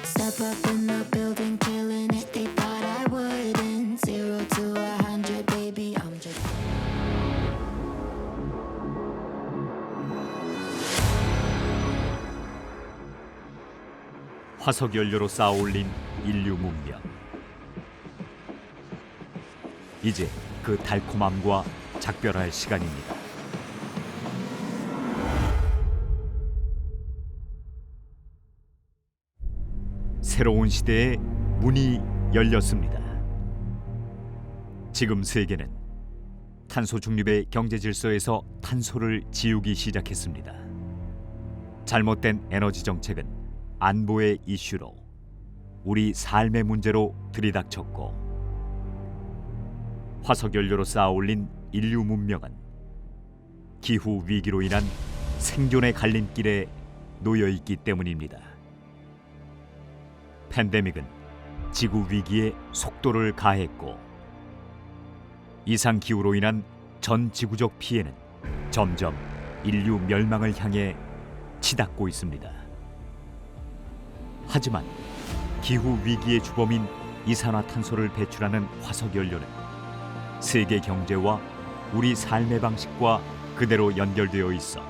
Step up in the building, killing it. They thought I wouldn't. 0 to 100, baby, I'm just. 화석 연료로 쌓아올린 인류 문명. 이제 그 달콤함과 작별할 시간입니다. 새로운 시대의 문이 열렸습니다. 지금 세계는 탄소 중립의 경제 질서에서 탄소를 지우기 시작했습니다. 잘못된 에너지 정책은 안보의 이슈로 우리 삶의 문제로 들이닥쳤고, 화석 연료로 쌓아올린 인류 문명은 기후 위기로 인한 생존의 갈림길에 놓여 있기 때문입니다. 팬데믹은 지구 위기에 속도를 가했고, 이상 기후로 인한 전 지구적 피해는 점점 인류 멸망을 향해 치닫고 있습니다. 하지만 기후 위기의 주범인 이산화탄소를 배출하는 화석 연료는 세계 경제와 우리 삶의 방식과 그대로 연결되어 있어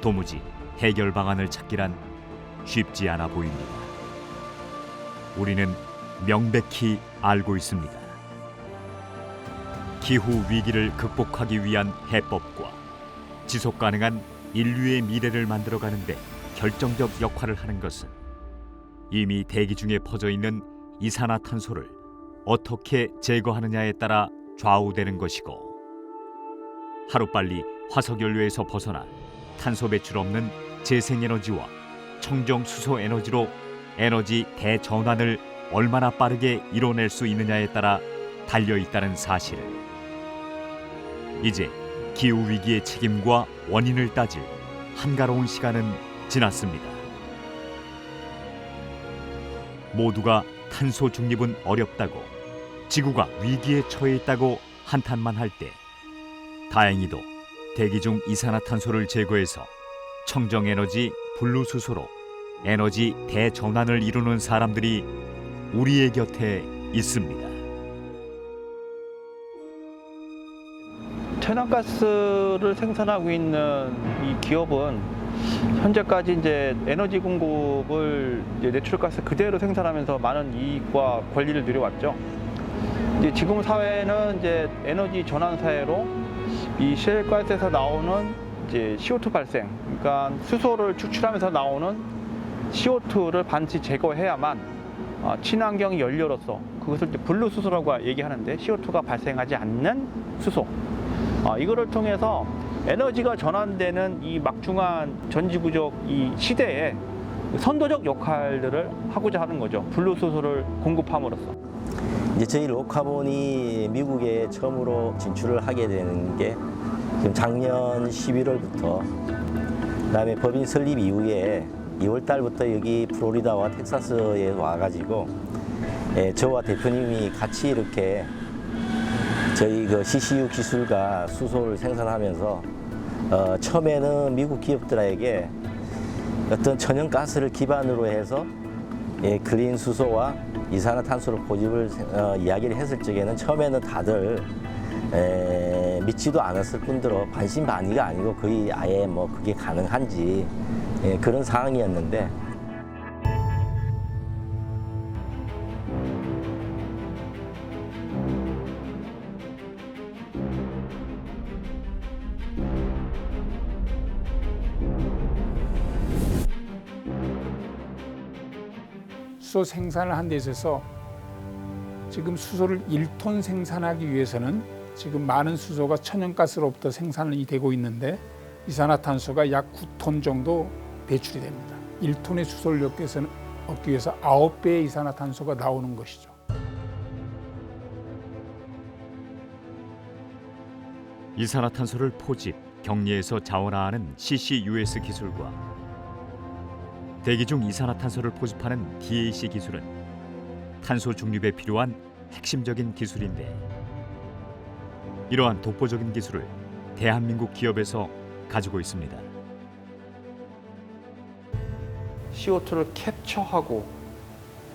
도무지 해결 방안을 찾기란 쉽지 않아 보입니다. 우리는 명백히 알고 있습니다. 기후 위기를 극복하기 위한 해법과 지속 가능한 인류의 미래를 만들어가는데 결정적 역할을 하는 것은 이미 대기 중에 퍼져 있는 이산화탄소를 어떻게 제거하느냐에 따라 좌우되는 것이고, 하루빨리 화석연료에서 벗어나 탄소 배출 없는 재생에너지와 청정수소 에너지로 에너지 대전환을 얼마나 빠르게 이뤄낼 수 있느냐에 따라 달려있다는 사실을, 이제 기후위기의 책임과 원인을 따질 한가로운 시간은 지났습니다. 모두가 탄소 중립은 어렵다고, 지구가 위기에 처해 있다고 한탄만 할 때, 다행히도 대기 중 이산화탄소를 제거해서 청정에너지 블루수소로 에너지 대전환을 이루는 사람들이 우리의 곁에 있습니다. 천연가스를 생산하고 있는 이 기업은 현재까지 이제 에너지 공급을 이제 내추럴가스 그대로 생산하면서 많은 이익과 권리를 누려왔죠. 이제 지금 사회는 이제 에너지 전환 사회로 이 셰일가스에서 나오는 이제 CO2 발생, 그러니까 수소를 추출하면서 나오는 CO2를 반드시 제거해야만 친환경 연료로서, 그것을 이제 블루 수소라고 얘기하는데, CO2가 발생하지 않는 수소, 이거를 통해서 에너지가 전환되는 이 막중한 전지구적 이 시대에 선도적 역할들을 하고자 하는 거죠. 블루 수소를 공급함으로써. 이제 저희 로카본이 미국에 처음으로 진출을 하게 되는 게 지금 작년 11월부터, 그다음에 법인 설립 이후에 2월 달부터 여기 플로리다와 텍사스에 와가지고 저와 대표님이 같이 이렇게 저희 그 CCU 기술과 수소를 생산하면서 처음에는 미국 기업들에게 어떤 천연가스를 기반으로 해서 그린 수소와 이산화탄소를 포집을 이야기를 했을 적에는 처음에는 다들 믿지도 않았을 뿐더러 반신반의가 아니고 거의 아예 뭐 그게 가능한지 그런 상황이었는데, 수소 생산을 하는 데 있어서 지금 수소를 1톤 생산하기 위해서는 지금 많은 수소가 천연가스로부터 생산이 되고 있는데, 이산화탄소가 약 9톤 정도 배출이 됩니다. 1톤의 수소를 얻기 위해서 9배의 이산화탄소가 나오는 것이죠. 이산화탄소를 포집, 격리해서 자원화하는 CCUS 기술과 대기 중 이산화탄소를 포집하는 DAC 기술은 탄소 중립에 필요한 핵심적인 기술인데, 이러한 독보적인 기술을 대한민국 기업에서 가지고 있습니다. CO2를 캡처하고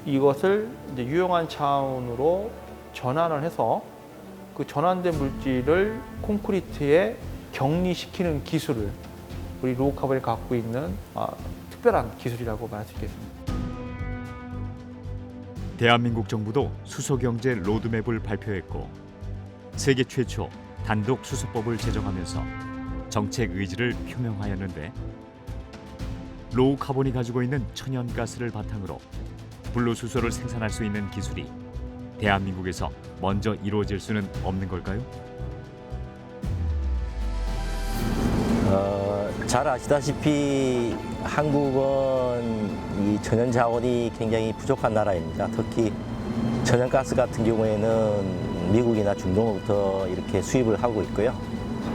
이것을 이제 유용한 차원으로 전환을 해서 그 전환된 물질을 콘크리트에 격리시키는 기술을 우리 로우카본이 갖고 있는 특별한 기술이라고 말할 수 있겠습니다. 대한민국 정부도 수소경제 로드맵을 발표했고 세계 최초 단독 수소법을 제정하면서 정책 의지를 표명하였는데 로우카본이 가지고 있는 천연가스를 바탕으로 불로수소를 생산할 수 있는 기술이 대한민국에서 먼저 이루어질 수는 없는 걸까요? 잘 아시다시피 한국은 이 천연 자원이 굉장히 부족한 나라입니다. 특히 천연가스 같은 경우에는 미국이나 중동으로부터 이렇게 수입을 하고 있고요.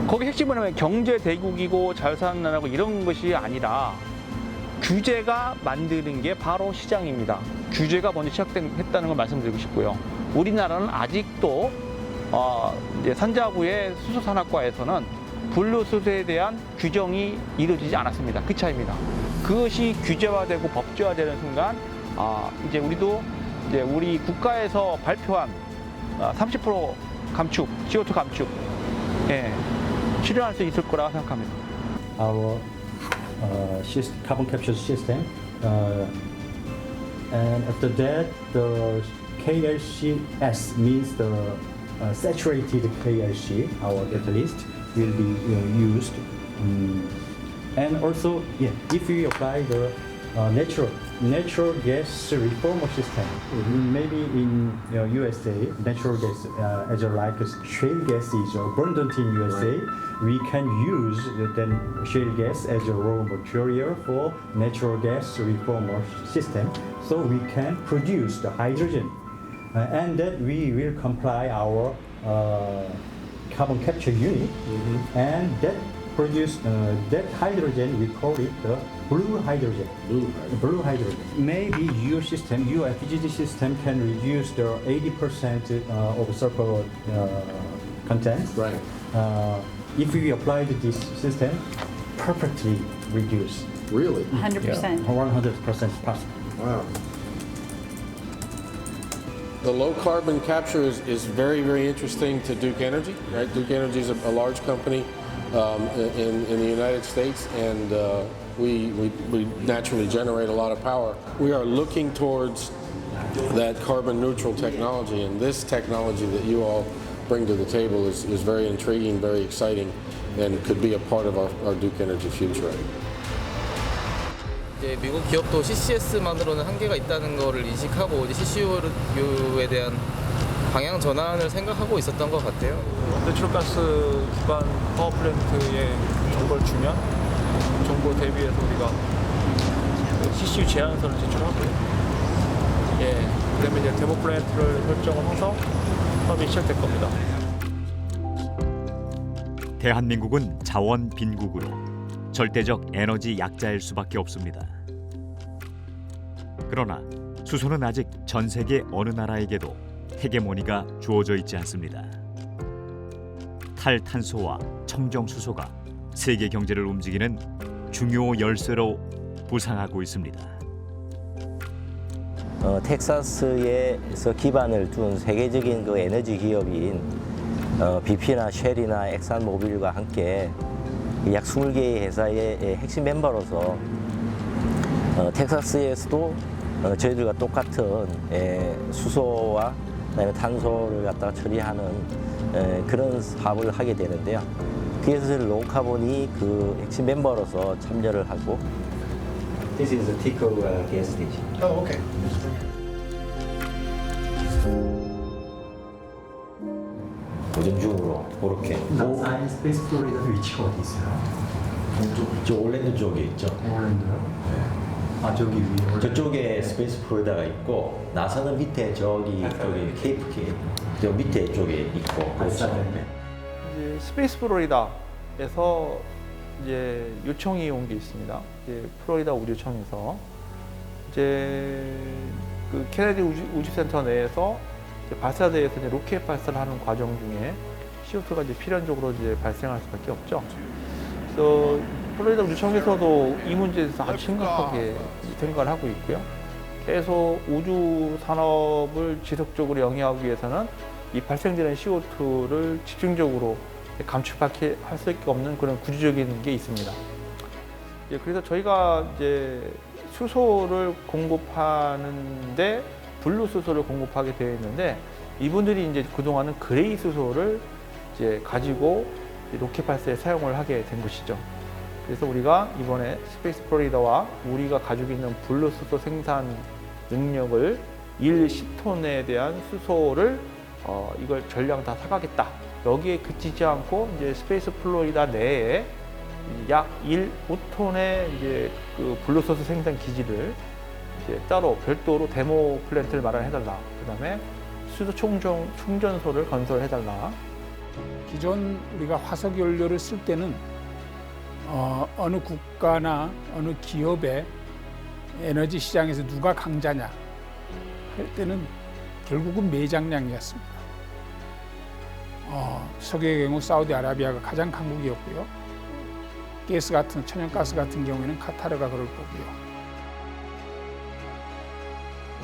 거기 핵심은 뭐냐면 경제 대국이고 자유사는 나라고 이런 것이 아니라 규제가 만드는 게 바로 시장입니다. 규제가 먼저 시작했다는 걸 말씀드리고 싶고요. 우리나라는 아직도 이제 산자부의 수소산업과에서는 불로수소에 대한 규정이 이루어지지 않았습니다. 그 차이입니다. 그것이 규제화되고 법제화되는 순간 이제 우리도 이제 우리 국가에서 발표한 30% 감축, CO2 감축, 실현할 수 있을 거라고 생각합니다. Our carbon capture system, and after that, the KLCS means the saturated KLC, our catalyst, will be used. And also, if we apply the natural gas reformer system, maybe in USA, natural gas as like shale gas is abundant in USA, we can use then shale gas as a raw material for natural gas reformer system, so we can produce the hydrogen, and that we will comply our carbon capture unit, and that produce that hydrogen, we call it the blue hydrogen. Blue hydrogen. Maybe your system, your FGD system can reduce the 80% of sulfur content. Right. If we applied this system, perfectly reduce. Really? 100%. 100% possible. Wow. The low carbon capture is very, very interesting to Duke Energy, right? Duke Energy is a large company in the United States, and we naturally generate a lot of power. We are looking towards that carbon neutral technology, and this technology that you all bring to the table is very intriguing, very exciting, and could be a part of our Duke Energy future. 이제 미국 기업도 CCS만으로는 한계가 있다는 것을 인식하고 이제 CCU에 대한 방향 전환을 생각하고 있었던 것 같아요. 내추럴가스 기반 파워플랜트에 정보를 주면 정보 대비해서 우리가 CCU 제안서를 제출하고요. 그다음에 이제 데모 플랜트를 설정을 해서 사업이 시작될 겁니다. 대한민국은 자원 빈국으로 절대적 에너지 약자일 수밖에 없습니다. 그러나 수소는 아직 전 세계 어느 나라에게도 헤게모니가 주어져 있지 않습니다. 탈탄소와 청정수소가 세계 경제를 움직이는 중요 열쇠로 부상하고 있습니다. 텍사스에서 기반을 둔 세계적인 그 에너지 기업인 BP나 쉘이나 엑산모빌과 함께 약 20개의 회사의 핵심 멤버로서 텍사스에서도 저희들과 똑같은 수소와 그다음에 탄소를 갖다가 처리하는 그런 사업을 하게 되는데요. 그래서 로우카본이 그 핵심 멤버로서 참여를 하고. This is a TICO gas station. Oh, okay. 오전 중으로 그렇게. 사이언스 스페이스 플로리다 위치가 어디 있어요? 저 올랜도 쪽에 있죠. 올랜도요? 저기 위에. 저쪽에 스페이스 플로리다가 있고 나사는 밑에 저기 케이프 저 밑에 쪽에 있고. 그렇죠. 이제 스페이스 플로리다에서 이제 요청이 온 게 있습니다. 이제 플로리다 우주청에서 이제 그 케네디 우주센터 내에서 이제 발사대에서 이제 로켓 발사를 하는 과정 중에 CO2가 이제 필연적으로 이제 발생할 수밖에 없죠. 그래서 플로리다 우주청에서도 이 문제에 대해서 아주 심각하게 생각을 하고 있고요. 계속 우주 산업을 지속적으로 영위하기 위해서는 이 발생되는 CO2를 집중적으로 감축할 수밖에 없는 그런 구조적인 게 있습니다. 그래서 저희가 이제 수소를 공급하는데 블루 수소를 공급하게 되어 있는데 이분들이 이제 그동안은 그레이 수소를 이제 가지고 로켓 발사에 사용을 하게 된 것이죠. 그래서 우리가 이번에 스페이스 플로리다와 우리가 가지고 있는 블루 수소 생산 능력을 10톤에 대한 수소를 이걸 전량 다 사가겠다. 여기에 그치지 않고 이제 스페이스 플로리다 내에 약 5톤의 이제 그 블루 수소 생산 기지를 이제 따로 별도로 데모 플랜트를 마련해달라. 그다음에 수소 충전소를 건설해달라. 기존 우리가 화석 연료를 쓸 때는 어느 국가나 어느 기업의 에너지 시장에서 누가 강자냐 할 때는 결국은 매장량이었습니다. 석유의 경우 사우디아라비아가 가장 강국이었고요. 천연가스 같은 경우에는 카타르가 그럴 거고요.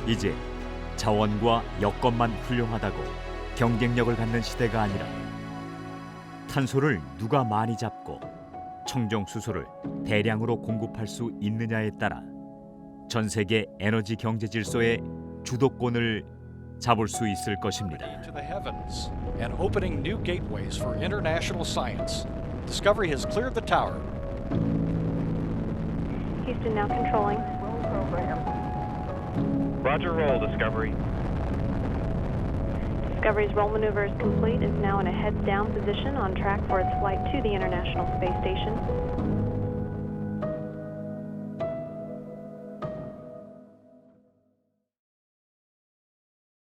이제 자원과 여건만 훌륭하다고 경쟁력을 갖는 시대가 아니라 탄소를 누가 많이 잡고 청정 수소를 대량으로 공급할 수 있느냐에 따라 전 세계 에너지 경제 질서의 주도권을 잡을 수 있을 것입니다. To the heavens and opening new gateways for international science. Discovery has cleared the tower. Houston now controlling. Roger, roll, Discovery. Discovery's roll maneuver is complete. Is now in a heads down position on track for its flight to the International Space Station.